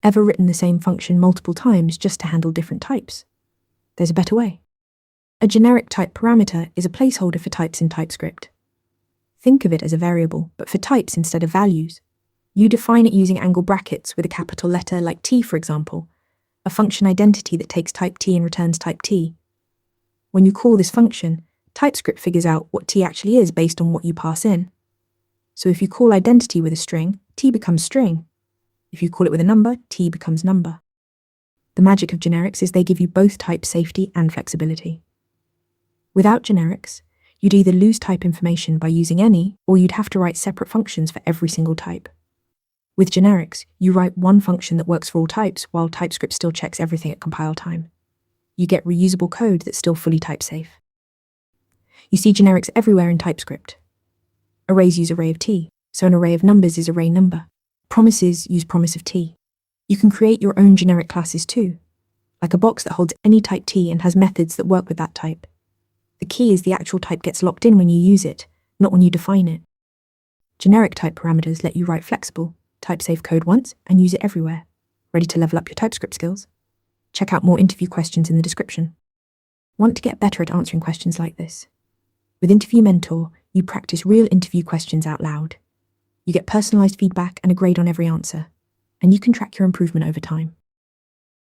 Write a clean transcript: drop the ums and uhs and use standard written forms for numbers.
Ever written the same function multiple times just to handle different types? There's a better way. A generic type parameter is a placeholder for types in TypeScript. Think of it as a variable, but for types instead of values. You define it using angle brackets with a capital letter like T, for example, a function identity that takes type T and returns type T. When you call this function, TypeScript figures out what T actually is based on what you pass in. So if you call identity with a string, T becomes string. If you call it with a number, T becomes number. The magic of generics is they give you both type safety and flexibility. Without generics, you'd either lose type information by using any, or you'd have to write separate functions for every single type. With generics, you write one function that works for all types while TypeScript still checks everything at compile time. You get reusable code that's still fully type-safe. You see generics everywhere in TypeScript. Arrays use array of T, so an array of numbers is array number. Promises use promise of T. You can create your own generic classes too, like a box that holds any type T and has methods that work with that type. The key is the actual type gets locked in when you use it, not when you define it. Generic type parameters let you write flexible, type-safe code once and use it everywhere. Ready to level up your TypeScript skills? Check out more interview questions in the description. Want to get better at answering questions like this? With Interview Mentor, you practice real interview questions out loud. You get personalized feedback and a grade on every answer, and you can track your improvement over time.